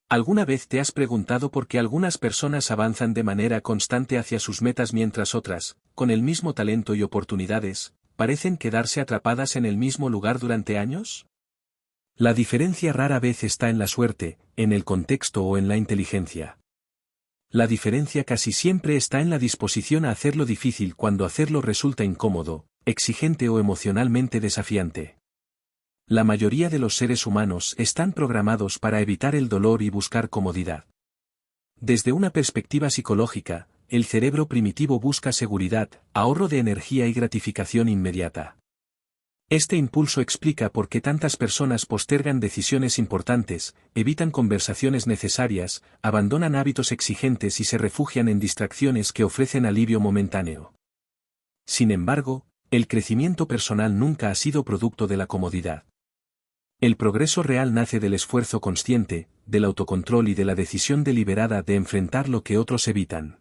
¿Alguna vez te has preguntado por qué algunas personas avanzan de manera constante hacia sus metas mientras otras, con el mismo talento y oportunidades, parecen quedarse atrapadas en el mismo lugar durante años? La diferencia rara vez está en la suerte, en el contexto o en la inteligencia. La diferencia casi siempre está en la disposición a hacerlo difícil cuando hacerlo resulta incómodo, exigente o emocionalmente desafiante. La mayoría de los seres humanos están programados para evitar el dolor y buscar comodidad. Desde una perspectiva psicológica, el cerebro primitivo busca seguridad, ahorro de energía y gratificación inmediata. Este impulso explica por qué tantas personas postergan decisiones importantes, evitan conversaciones necesarias, abandonan hábitos exigentes y se refugian en distracciones que ofrecen alivio momentáneo. Sin embargo, el crecimiento personal nunca ha sido producto de la comodidad. El progreso real nace del esfuerzo consciente, del autocontrol y de la decisión deliberada de enfrentar lo que otros evitan.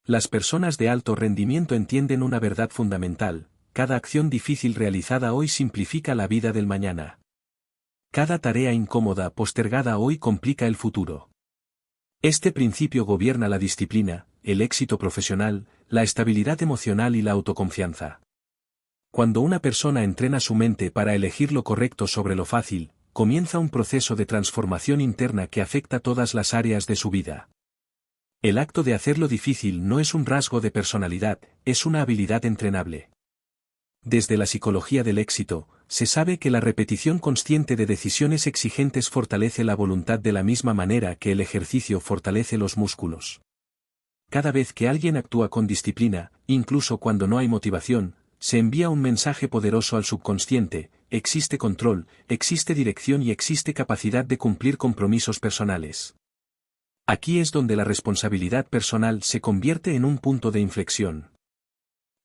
Las personas de alto rendimiento entienden una verdad fundamental: cada acción difícil realizada hoy simplifica la vida del mañana. Cada tarea incómoda postergada hoy complica el futuro. Este principio gobierna la disciplina, el éxito profesional, la estabilidad emocional y la autoconfianza. Cuando una persona entrena su mente para elegir lo correcto sobre lo fácil, comienza un proceso de transformación interna que afecta todas las áreas de su vida. El acto de hacerlo difícil no es un rasgo de personalidad, es una habilidad entrenable. Desde la psicología del éxito, se sabe que la repetición consciente de decisiones exigentes fortalece la voluntad de la misma manera que el ejercicio fortalece los músculos. Cada vez que alguien actúa con disciplina, incluso cuando no hay motivación, se envía un mensaje poderoso al subconsciente: existe control, existe dirección y existe capacidad de cumplir compromisos personales. Aquí es donde la responsabilidad personal se convierte en un punto de inflexión.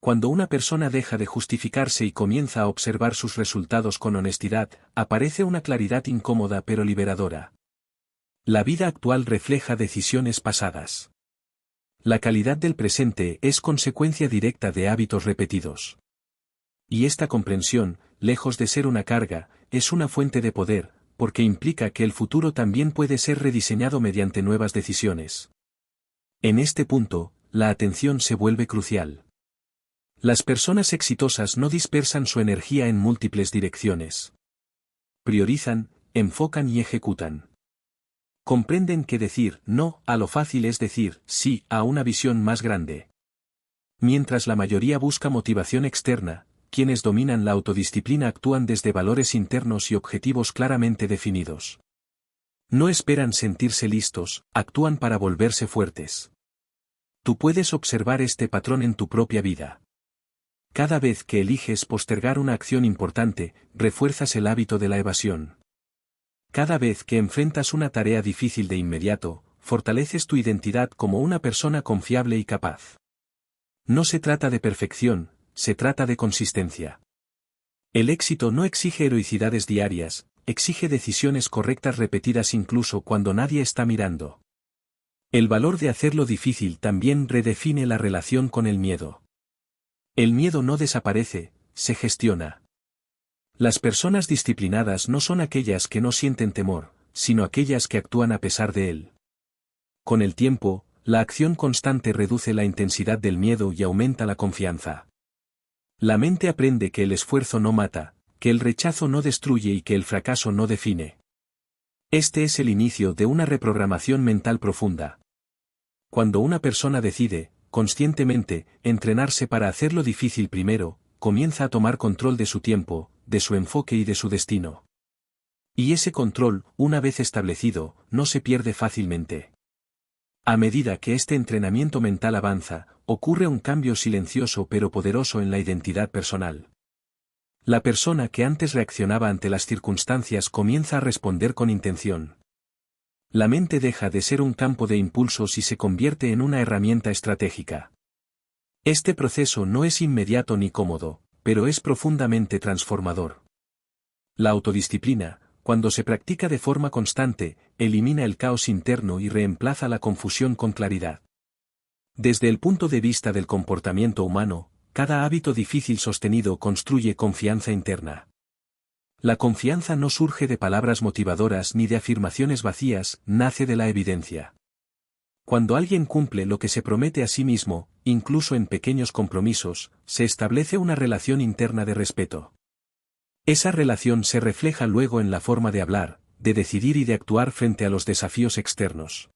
Cuando una persona deja de justificarse y comienza a observar sus resultados con honestidad, aparece una claridad incómoda pero liberadora. La vida actual refleja decisiones pasadas. La calidad del presente es consecuencia directa de hábitos repetidos. Y esta comprensión, lejos de ser una carga, es una fuente de poder, porque implica que el futuro también puede ser rediseñado mediante nuevas decisiones. En este punto, la atención se vuelve crucial. Las personas exitosas no dispersan su energía en múltiples direcciones. Priorizan, enfocan y ejecutan. Comprenden que decir no a lo fácil es decir sí a una visión más grande. Mientras la mayoría busca motivación externa, quienes dominan la autodisciplina actúan desde valores internos y objetivos claramente definidos. No esperan sentirse listos, actúan para volverse fuertes. Tú puedes observar este patrón en tu propia vida. Cada vez que eliges postergar una acción importante, refuerzas el hábito de la evasión. Cada vez que enfrentas una tarea difícil de inmediato, fortaleces tu identidad como una persona confiable y capaz. No se trata de perfección, se trata de consistencia. El éxito no exige heroicidades diarias, exige decisiones correctas repetidas incluso cuando nadie está mirando. El valor de hacerlo difícil también redefine la relación con el miedo. El miedo no desaparece, se gestiona. Las personas disciplinadas no son aquellas que no sienten temor, sino aquellas que actúan a pesar de él. Con el tiempo, la acción constante reduce la intensidad del miedo y aumenta la confianza. La mente aprende que el esfuerzo no mata, que el rechazo no destruye y que el fracaso no define. Este es el inicio de una reprogramación mental profunda. Cuando una persona decide, conscientemente, entrenarse para hacerlo difícil primero, comienza a tomar control de su tiempo, de su enfoque y de su destino. Y ese control, una vez establecido, no se pierde fácilmente. A medida que este entrenamiento mental avanza, ocurre un cambio silencioso pero poderoso en la identidad personal. La persona que antes reaccionaba ante las circunstancias comienza a responder con intención. La mente deja de ser un campo de impulsos y se convierte en una herramienta estratégica. Este proceso no es inmediato ni cómodo, pero es profundamente transformador. La autodisciplina, cuando se practica de forma constante, elimina el caos interno y reemplaza la confusión con claridad. Desde el punto de vista del comportamiento humano, cada hábito difícil sostenido construye confianza interna. La confianza no surge de palabras motivadoras ni de afirmaciones vacías, nace de la evidencia. Cuando alguien cumple lo que se promete a sí mismo, incluso en pequeños compromisos, se establece una relación interna de respeto. Esa relación se refleja luego en la forma de hablar, de decidir y de actuar frente a los desafíos externos.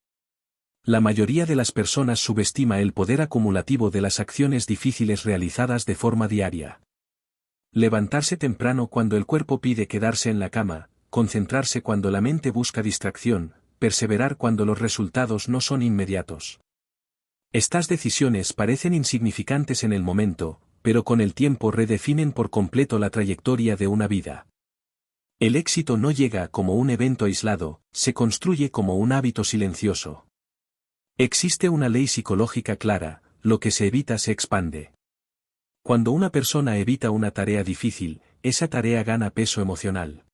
La mayoría de las personas subestima el poder acumulativo de las acciones difíciles realizadas de forma diaria. Levantarse temprano cuando el cuerpo pide quedarse en la cama, concentrarse cuando la mente busca distracción, perseverar cuando los resultados no son inmediatos. Estas decisiones parecen insignificantes en el momento, pero con el tiempo redefinen por completo la trayectoria de una vida. El éxito no llega como un evento aislado, se construye como un hábito silencioso. Existe una ley psicológica clara: lo que se evita se expande. Cuando una persona evita una tarea difícil, esa tarea gana peso emocional.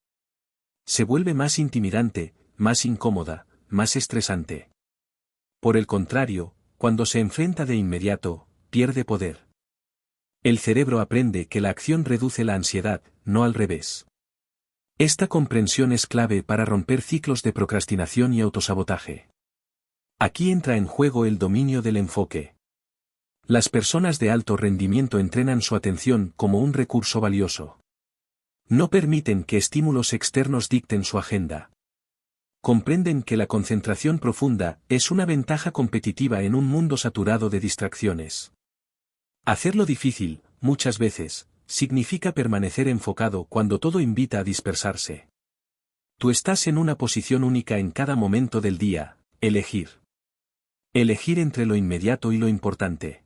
Se vuelve más intimidante, más incómoda, más estresante. Por el contrario, cuando se enfrenta de inmediato, pierde poder. El cerebro aprende que la acción reduce la ansiedad, no al revés. Esta comprensión es clave para romper ciclos de procrastinación y autosabotaje. Aquí entra en juego el dominio del enfoque. Las personas de alto rendimiento entrenan su atención como un recurso valioso. No permiten que estímulos externos dicten su agenda. Comprenden que la concentración profunda es una ventaja competitiva en un mundo saturado de distracciones. Hacerlo difícil, muchas veces, significa permanecer enfocado cuando todo invita a dispersarse. Tú estás en una posición única en cada momento del día: elegir. Elegir entre lo inmediato y lo importante.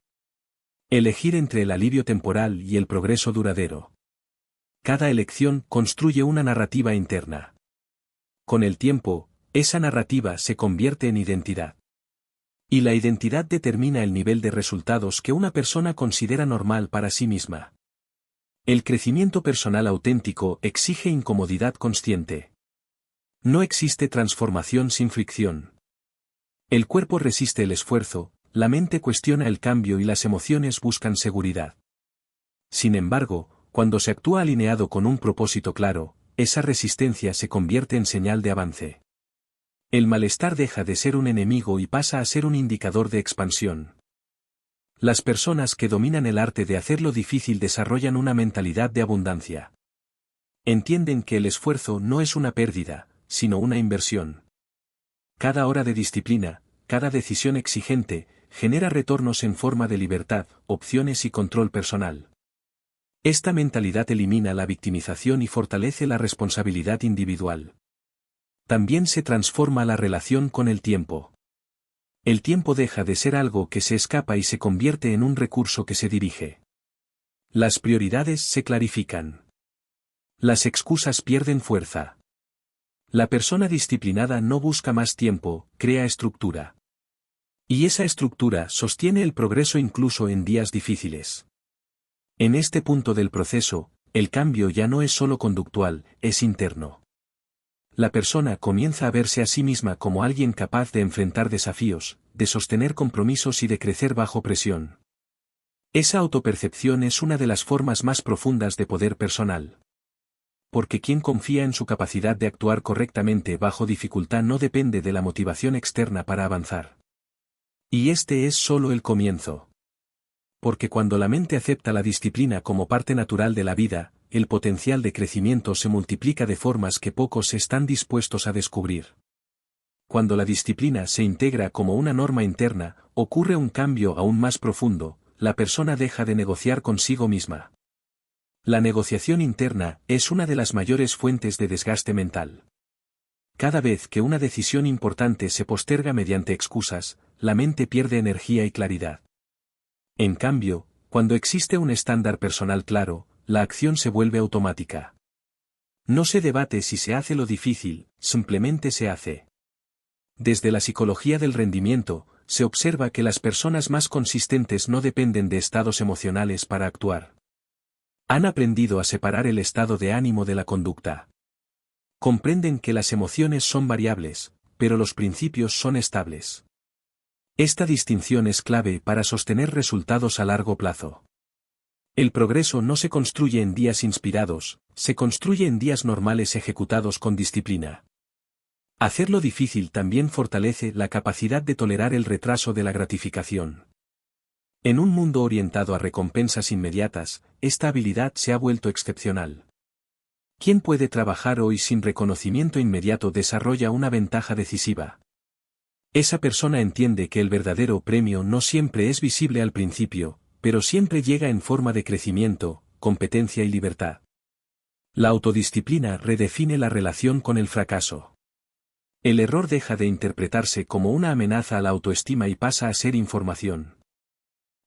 Elegir entre el alivio temporal y el progreso duradero. Cada elección construye una narrativa interna. Con el tiempo, esa narrativa se convierte en identidad. Y la identidad determina el nivel de resultados que una persona considera normal para sí misma. El crecimiento personal auténtico exige incomodidad consciente. No existe transformación sin fricción. El cuerpo resiste el esfuerzo, la mente cuestiona el cambio y las emociones buscan seguridad. Sin embargo, cuando se actúa alineado con un propósito claro, esa resistencia se convierte en señal de avance. El malestar deja de ser un enemigo y pasa a ser un indicador de expansión. Las personas que dominan el arte de hacerlo difícil desarrollan una mentalidad de abundancia. Entienden que el esfuerzo no es una pérdida, sino una inversión. Cada hora de disciplina, cada decisión exigente, genera retornos en forma de libertad, opciones y control personal. Esta mentalidad elimina la victimización y fortalece la responsabilidad individual. También se transforma la relación con el tiempo. El tiempo deja de ser algo que se escapa y se convierte en un recurso que se dirige. Las prioridades se clarifican. Las excusas pierden fuerza. La persona disciplinada no busca más tiempo, crea estructura. Y esa estructura sostiene el progreso incluso en días difíciles. En este punto del proceso, el cambio ya no es solo conductual, es interno. La persona comienza a verse a sí misma como alguien capaz de enfrentar desafíos, de sostener compromisos y de crecer bajo presión. Esa autopercepción es una de las formas más profundas de poder personal. Porque quien confía en su capacidad de actuar correctamente bajo dificultad no depende de la motivación externa para avanzar. Y este es solo el comienzo. Porque cuando la mente acepta la disciplina como parte natural de la vida, el potencial de crecimiento se multiplica de formas que pocos están dispuestos a descubrir. Cuando la disciplina se integra como una norma interna, ocurre un cambio aún más profundo: la persona deja de negociar consigo misma. La negociación interna es una de las mayores fuentes de desgaste mental. Cada vez que una decisión importante se posterga mediante excusas, la mente pierde energía y claridad. En cambio, cuando existe un estándar personal claro, la acción se vuelve automática. No se debate si se hace lo difícil, simplemente se hace. Desde la psicología del rendimiento, se observa que las personas más consistentes no dependen de estados emocionales para actuar. Han aprendido a separar el estado de ánimo de la conducta. Comprenden que las emociones son variables, pero los principios son estables. Esta distinción es clave para sostener resultados a largo plazo. El progreso no se construye en días inspirados, se construye en días normales ejecutados con disciplina. Hacerlo difícil también fortalece la capacidad de tolerar el retraso de la gratificación. En un mundo orientado a recompensas inmediatas, esta habilidad se ha vuelto excepcional. Quien puede trabajar hoy sin reconocimiento inmediato desarrolla una ventaja decisiva. Esa persona entiende que el verdadero premio no siempre es visible al principio, pero siempre llega en forma de crecimiento, competencia y libertad. La autodisciplina redefine la relación con el fracaso. El error deja de interpretarse como una amenaza a la autoestima y pasa a ser información.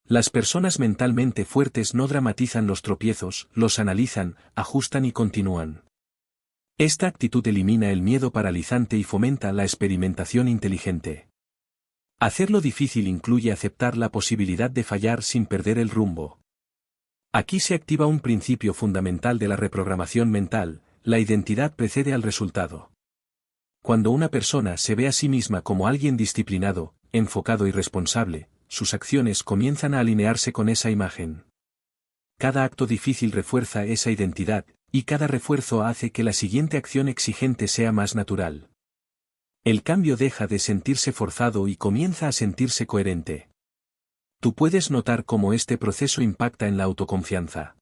Las personas mentalmente fuertes no dramatizan los tropiezos, los analizan, ajustan y continúan. Esta actitud elimina el miedo paralizante y fomenta la experimentación inteligente. Hacerlo difícil incluye aceptar la posibilidad de fallar sin perder el rumbo. Aquí se activa un principio fundamental de la reprogramación mental: la identidad precede al resultado. Cuando una persona se ve a sí misma como alguien disciplinado, enfocado y responsable, sus acciones comienzan a alinearse con esa imagen. Cada acto difícil refuerza esa identidad, y cada refuerzo hace que la siguiente acción exigente sea más natural. El cambio deja de sentirse forzado y comienza a sentirse coherente. Tú puedes notar cómo este proceso impacta en la autoconfianza.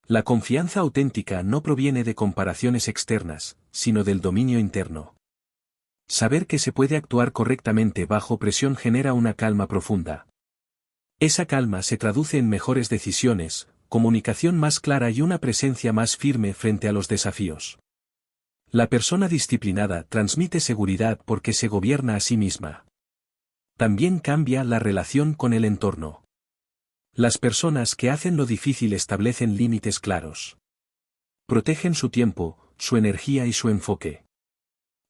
La confianza auténtica no proviene de comparaciones externas, sino del dominio interno. Saber que se puede actuar correctamente bajo presión genera una calma profunda. Esa calma se traduce en mejores decisiones, comunicación más clara y una presencia más firme frente a los desafíos. La persona disciplinada transmite seguridad porque se gobierna a sí misma. También cambia la relación con el entorno. Las personas que hacen lo difícil establecen límites claros. Protegen su tiempo, su energía y su enfoque.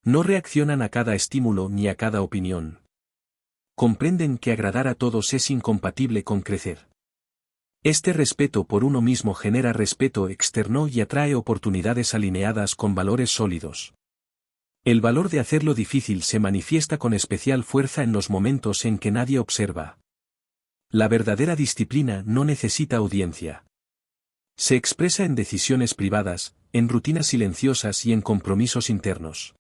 No reaccionan a cada estímulo ni a cada opinión. Comprenden que agradar a todos es incompatible con crecer. Este respeto por uno mismo genera respeto externo y atrae oportunidades alineadas con valores sólidos. El valor de hacerlo difícil se manifiesta con especial fuerza en los momentos en que nadie observa. La verdadera disciplina no necesita audiencia. Se expresa en decisiones privadas, en rutinas silenciosas y en compromisos internos.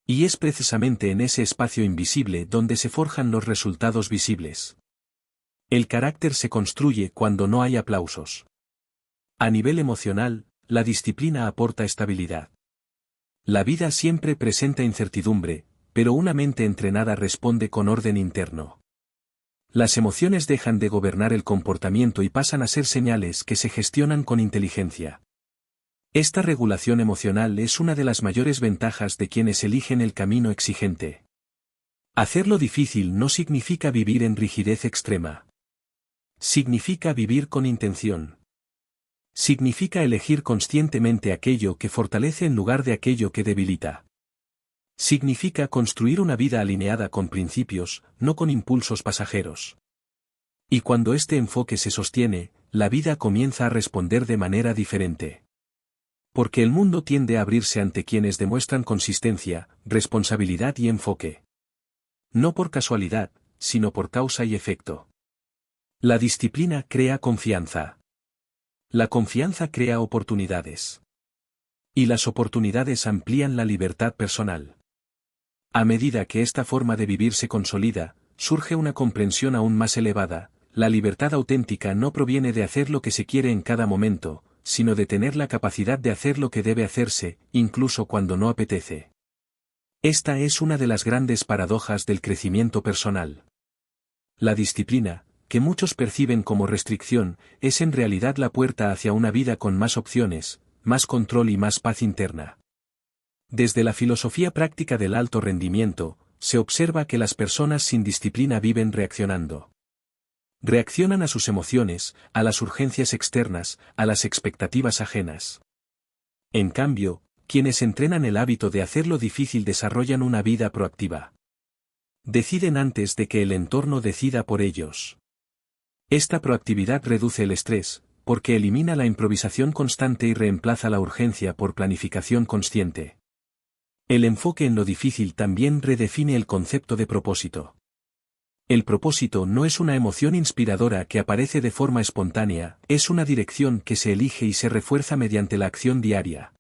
Y es precisamente en ese espacio invisible donde se forjan los resultados visibles. El carácter se construye cuando no hay aplausos. A nivel emocional, la disciplina aporta estabilidad. La vida siempre presenta incertidumbre, pero una mente entrenada responde con orden interno. Las emociones dejan de gobernar el comportamiento y pasan a ser señales que se gestionan con inteligencia. Esta regulación emocional es una de las mayores ventajas de quienes eligen el camino exigente. Hacerlo difícil no significa vivir en rigidez extrema. Significa vivir con intención. Significa elegir conscientemente aquello que fortalece en lugar de aquello que debilita. Significa construir una vida alineada con principios, no con impulsos pasajeros. Y cuando este enfoque se sostiene, la vida comienza a responder de manera diferente. Porque el mundo tiende a abrirse ante quienes demuestran consistencia, responsabilidad y enfoque. No por casualidad, sino por causa y efecto. La disciplina crea confianza. La confianza crea oportunidades. Y las oportunidades amplían la libertad personal. A medida que esta forma de vivir se consolida, surge una comprensión aún más elevada: la libertad auténtica no proviene de hacer lo que se quiere en cada momento, sino de tener la capacidad de hacer lo que debe hacerse, incluso cuando no apetece. Esta es una de las grandes paradojas del crecimiento personal. La disciplina, que muchos perciben como restricción, es en realidad la puerta hacia una vida con más opciones, más control y más paz interna. Desde la filosofía práctica del alto rendimiento, se observa que las personas sin disciplina viven reaccionando. Reaccionan a sus emociones, a las urgencias externas, a las expectativas ajenas. En cambio, quienes entrenan el hábito de hacerlo difícil desarrollan una vida proactiva. Deciden antes de que el entorno decida por ellos. Esta proactividad reduce el estrés, porque elimina la improvisación constante y reemplaza la urgencia por planificación consciente. El enfoque en lo difícil también redefine el concepto de propósito. El propósito no es una emoción inspiradora que aparece de forma espontánea, es una dirección que se elige y se refuerza mediante la acción diaria.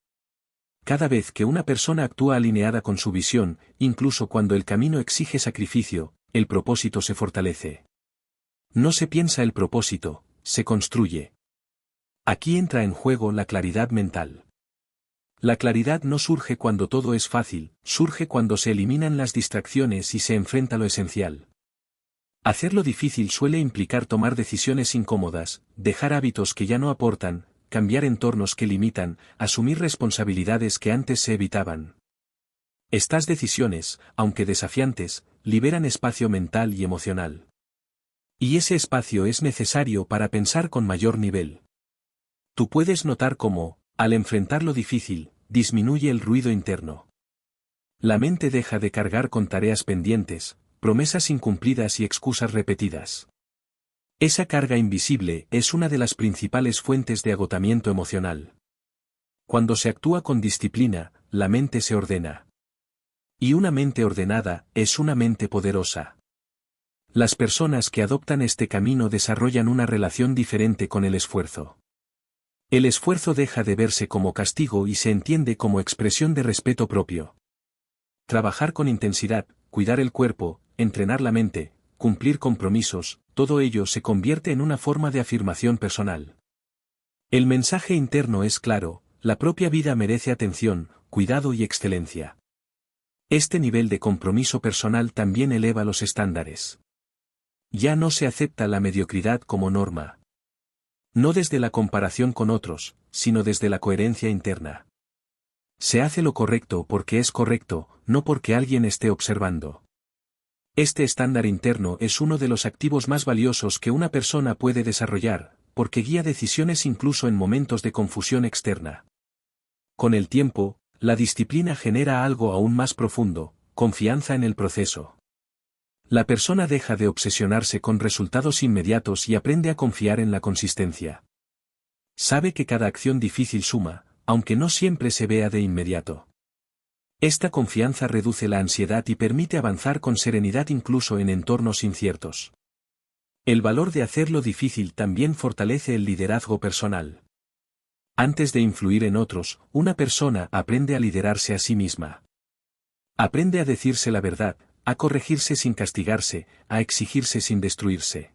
Cada vez que una persona actúa alineada con su visión, incluso cuando el camino exige sacrificio, el propósito se fortalece. No se piensa el propósito, se construye. Aquí entra en juego la claridad mental. La claridad no surge cuando todo es fácil, surge cuando se eliminan las distracciones y se enfrenta lo esencial. Hacerlo difícil suele implicar tomar decisiones incómodas, dejar hábitos que ya no aportan, cambiar entornos que limitan, asumir responsabilidades que antes se evitaban. Estas decisiones, aunque desafiantes, liberan espacio mental y emocional. Y ese espacio es necesario para pensar con mayor nivel. Tú puedes notar cómo, al enfrentar lo difícil, disminuye el ruido interno. La mente deja de cargar con tareas pendientes, promesas incumplidas y excusas repetidas. Esa carga invisible es una de las principales fuentes de agotamiento emocional. Cuando se actúa con disciplina, la mente se ordena. Y una mente ordenada es una mente poderosa. Las personas que adoptan este camino desarrollan una relación diferente con el esfuerzo. El esfuerzo deja de verse como castigo y se entiende como expresión de respeto propio. Trabajar con intensidad, cuidar el cuerpo, entrenar la mente, cumplir compromisos, todo ello se convierte en una forma de afirmación personal. El mensaje interno es claro, la propia vida merece atención, cuidado y excelencia. Este nivel de compromiso personal también eleva los estándares. Ya no se acepta la mediocridad como norma. No desde la comparación con otros, sino desde la coherencia interna. Se hace lo correcto porque es correcto, no porque alguien esté observando. Este estándar interno es uno de los activos más valiosos que una persona puede desarrollar, porque guía decisiones incluso en momentos de confusión externa. Con el tiempo, la disciplina genera algo aún más profundo, confianza en el proceso. La persona deja de obsesionarse con resultados inmediatos y aprende a confiar en la consistencia. Sabe que cada acción difícil suma, aunque no siempre se vea de inmediato. Esta confianza reduce la ansiedad y permite avanzar con serenidad incluso en entornos inciertos. El valor de hacerlo difícil también fortalece el liderazgo personal. Antes de influir en otros, una persona aprende a liderarse a sí misma. Aprende a decirse la verdad, a corregirse sin castigarse, a exigirse sin destruirse.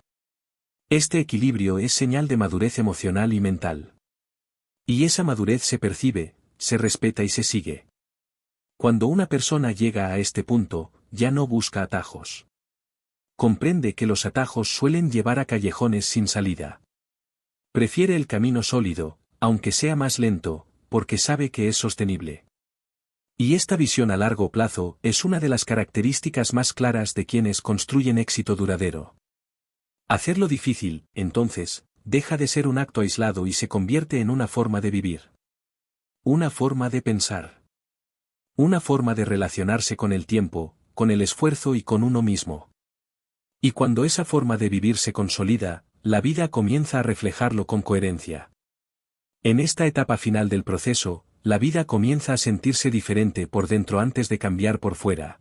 Este equilibrio es señal de madurez emocional y mental. Y esa madurez se percibe, se respeta y se sigue. Cuando una persona llega a este punto, ya no busca atajos. Comprende que los atajos suelen llevar a callejones sin salida. Prefiere el camino sólido, aunque sea más lento, porque sabe que es sostenible. Y esta visión a largo plazo es una de las características más claras de quienes construyen éxito duradero. Hacerlo difícil, entonces, deja de ser un acto aislado y se convierte en una forma de vivir. Una forma de pensar. Una forma de relacionarse con el tiempo, con el esfuerzo y con uno mismo. Y cuando esa forma de vivir se consolida, la vida comienza a reflejarlo con coherencia. En esta etapa final del proceso, la vida comienza a sentirse diferente por dentro antes de cambiar por fuera.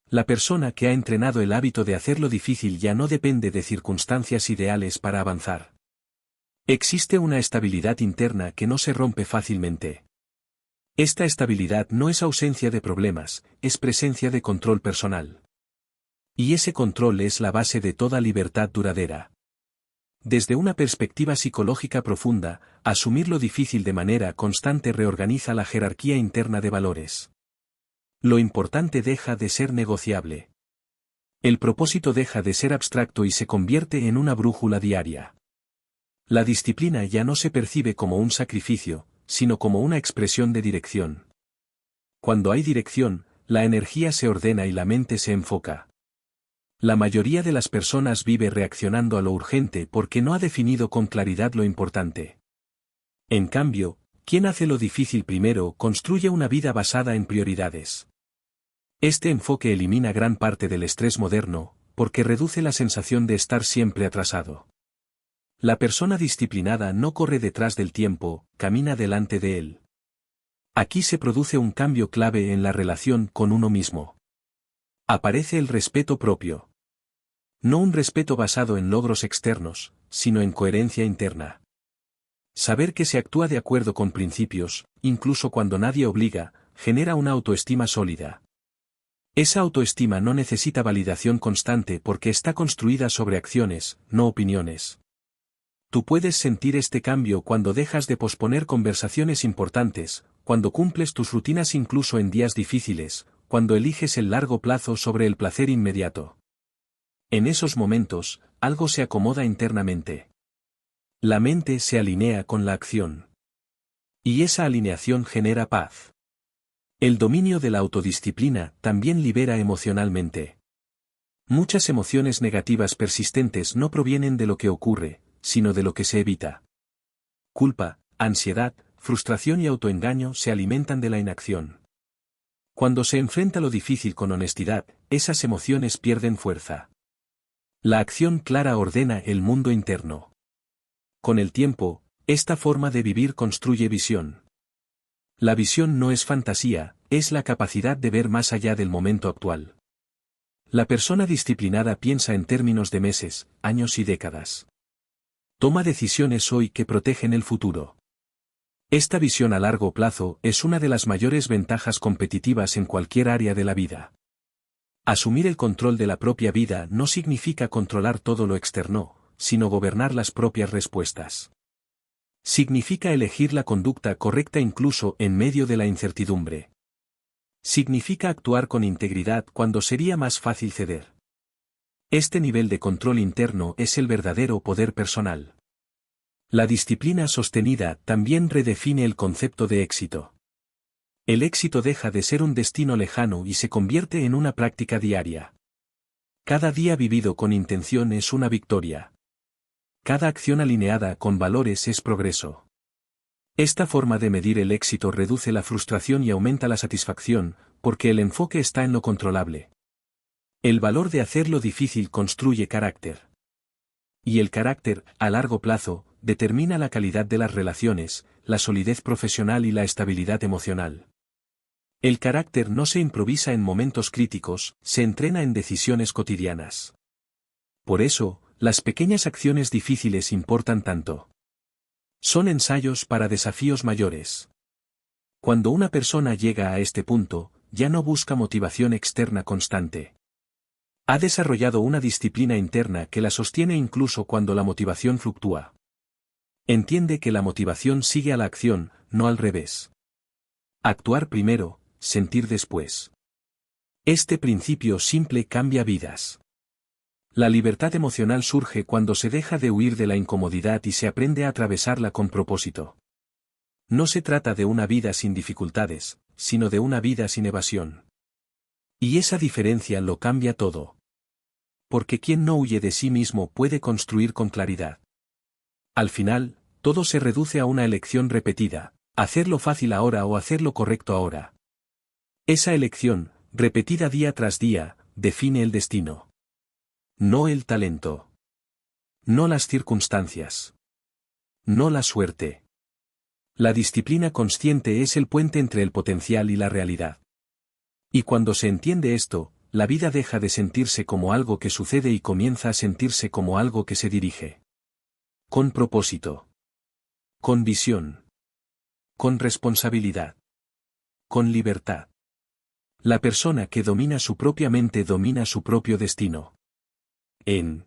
La persona que ha entrenado el hábito de hacerlo difícil ya no depende de circunstancias ideales para avanzar. Existe una estabilidad interna que no se rompe fácilmente. Esta estabilidad no es ausencia de problemas, es presencia de control personal. Y ese control es la base de toda libertad duradera. Desde una perspectiva psicológica profunda, asumir lo difícil de manera constante reorganiza la jerarquía interna de valores. Lo importante deja de ser negociable. El propósito deja de ser abstracto y se convierte en una brújula diaria. La disciplina ya no se percibe como un sacrificio, sino como una expresión de dirección. Cuando hay dirección, la energía se ordena y la mente se enfoca. La mayoría de las personas vive reaccionando a lo urgente porque no ha definido con claridad lo importante. En cambio, quien hace lo difícil primero construye una vida basada en prioridades. Este enfoque elimina gran parte del estrés moderno, porque reduce la sensación de estar siempre atrasado. La persona disciplinada no corre detrás del tiempo, camina delante de él. Aquí se produce un cambio clave en la relación con uno mismo. Aparece el respeto propio. No un respeto basado en logros externos, sino en coherencia interna. Saber que se actúa de acuerdo con principios, incluso cuando nadie obliga, genera una autoestima sólida. Esa autoestima no necesita validación constante porque está construida sobre acciones, no opiniones. Tú puedes sentir este cambio cuando dejas de posponer conversaciones importantes, cuando cumples tus rutinas incluso en días difíciles, cuando eliges el largo plazo sobre el placer inmediato. En esos momentos, algo se acomoda internamente. La mente se alinea con la acción. Y esa alineación genera paz. El dominio de la autodisciplina también libera emocionalmente. Muchas emociones negativas persistentes no provienen de lo que ocurre, sino de lo que se evita. Culpa, ansiedad, frustración y autoengaño se alimentan de la inacción. Cuando se enfrenta lo difícil con honestidad, esas emociones pierden fuerza. La acción clara ordena el mundo interno. Con el tiempo, esta forma de vivir construye visión. La visión no es fantasía, es la capacidad de ver más allá del momento actual. La persona disciplinada piensa en términos de meses, años y décadas. Toma decisiones hoy que protegen el futuro. Esta visión a largo plazo es una de las mayores ventajas competitivas en cualquier área de la vida. Asumir el control de la propia vida no significa controlar todo lo externo, sino gobernar las propias respuestas. Significa elegir la conducta correcta incluso en medio de la incertidumbre. Significa actuar con integridad cuando sería más fácil ceder. Este nivel de control interno es el verdadero poder personal. La disciplina sostenida también redefine el concepto de éxito. El éxito deja de ser un destino lejano y se convierte en una práctica diaria. Cada día vivido con intención es una victoria. Cada acción alineada con valores es progreso. Esta forma de medir el éxito reduce la frustración y aumenta la satisfacción, porque el enfoque está en lo controlable. El valor de hacer lo difícil construye carácter. Y el carácter, a largo plazo, determina la calidad de las relaciones, la solidez profesional y la estabilidad emocional. El carácter no se improvisa en momentos críticos, se entrena en decisiones cotidianas. Por eso, las pequeñas acciones difíciles importan tanto. Son ensayos para desafíos mayores. Cuando una persona llega a este punto, ya no busca motivación externa constante. Ha desarrollado una disciplina interna que la sostiene incluso cuando la motivación fluctúa. Entiende que la motivación sigue a la acción, no al revés. Actuar primero, sentir después. Este principio simple cambia vidas. La libertad emocional surge cuando se deja de huir de la incomodidad y se aprende a atravesarla con propósito. No se trata de una vida sin dificultades, sino de una vida sin evasión. Y esa diferencia lo cambia todo. Porque quien no huye de sí mismo puede construir con claridad. Al final, todo se reduce a una elección repetida, hacerlo fácil ahora o hacerlo correcto ahora. Esa elección, repetida día tras día, define el destino. No el talento. No las circunstancias. No la suerte. La disciplina consciente es el puente entre el potencial y la realidad. Y cuando se entiende esto, la vida deja de sentirse como algo que sucede y comienza a sentirse como algo que se dirige. Con propósito. Con visión. Con responsabilidad. Con libertad. La persona que domina su propia mente domina su propio destino. En